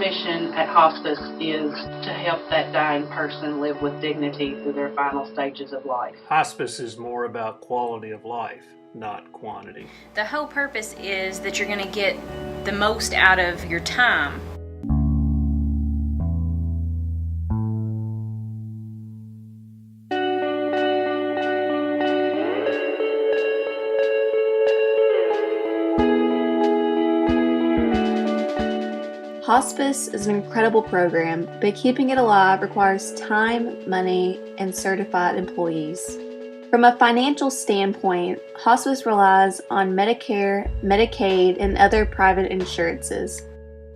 mission at hospice is to help that dying person live with dignity through their final stages of life. Hospice is more about quality of life, not quantity. The whole purpose is that you're going to get the most out of your time. Hospice is an incredible program, but keeping it alive requires time, money, and certified employees. From a financial standpoint, hospice relies on Medicare, Medicaid, and other private insurances.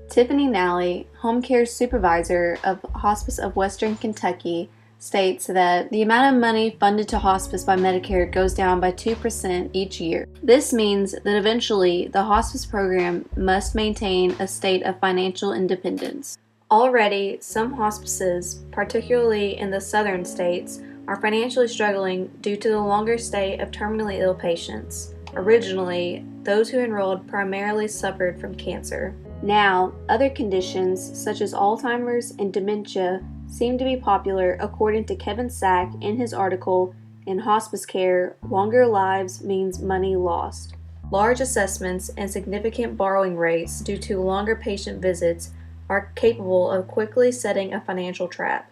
Tiffany Nally, home care supervisor of Hospice of Western Kentucky, states that the amount of money funded to hospice by Medicare goes down by 2% each year. This means that eventually the hospice program must maintain a state of financial independence. Already, some hospices, particularly in the southern states, are financially struggling due to the longer stay of terminally ill patients. Originally, those who enrolled primarily suffered from cancer. Now, other conditions such as Alzheimer's and dementia seem to be popular, according to Kevin Sack in his article, "In Hospice Care, Longer Lives Means Money Lost." Large assessments and significant borrowing rates due to longer patient visits are capable of quickly setting a financial trap.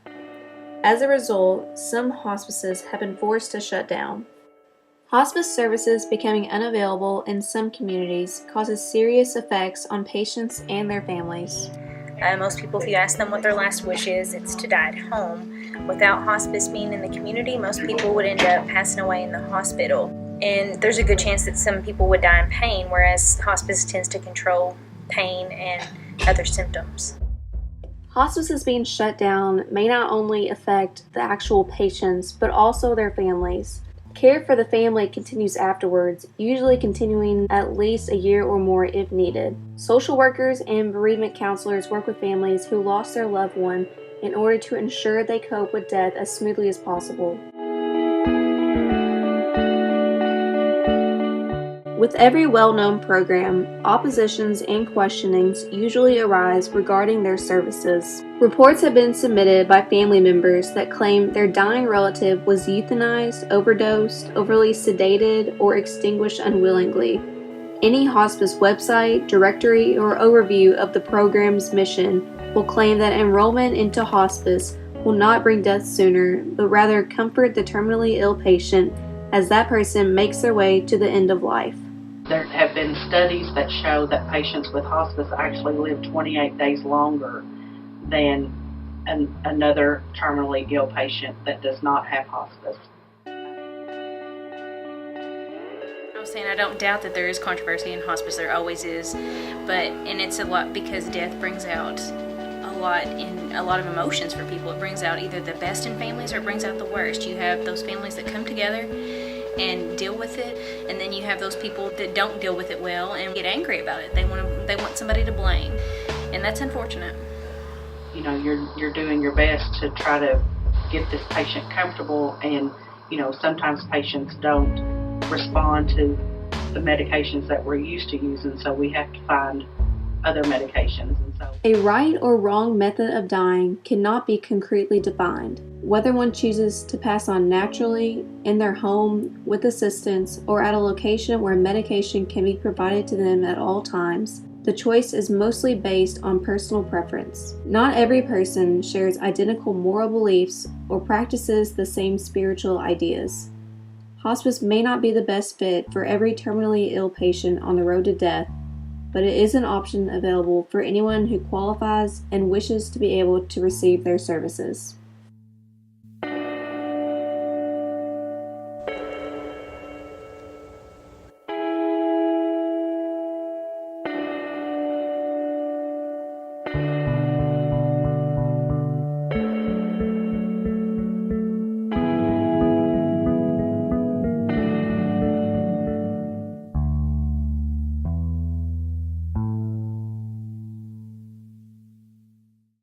As a result, some hospices have been forced to shut down. Hospice services becoming unavailable in some communities causes serious effects on patients and their families. Most people, if you ask them what their last wish is, it's to die at home. Without hospice being in the community, most people would end up passing away in the hospital. And there's a good chance that some people would die in pain, whereas hospice tends to control pain and other symptoms. Hospices being shut down may not only affect the actual patients, but also their families. Care for the family continues afterwards, usually continuing at least a year or more if needed. Social workers and bereavement counselors work with families who lost their loved one in order to ensure they cope with death as smoothly as possible. With every well-known program, oppositions and questionings usually arise regarding their services. Reports have been submitted by family members that claim their dying relative was euthanized, overdosed, overly sedated, or extinguished unwillingly. Any hospice website, directory, or overview of the program's mission will claim that enrollment into hospice will not bring death sooner, but rather comfort the terminally ill patient as that person makes their way to the end of life. There have been studies that show that patients with hospice actually live 28 days longer than another terminally ill patient that does not have hospice. I was saying I don't doubt that there is controversy in hospice. There always is, and it's a lot because death brings out a lot of emotions for people. It brings out either the best in families or it brings out the worst. You have those families that come together and deal with it, and then you have those people that don't deal with it well and get angry about it. They want somebody to blame, and that's unfortunate. You know, you're doing your best to try to get this patient comfortable, and sometimes patients don't respond to the medications that we're used to using, so we have to find other medications. A right or wrong method of dying cannot be concretely defined. Whether one chooses to pass on naturally, in their home, with assistance, or at a location where medication can be provided to them at all times, the choice is mostly based on personal preference. Not every person shares identical moral beliefs or practices the same spiritual ideas. Hospice may not be the best fit for every terminally ill patient on the road to death, but it is an option available for anyone who qualifies and wishes to be able to receive their services.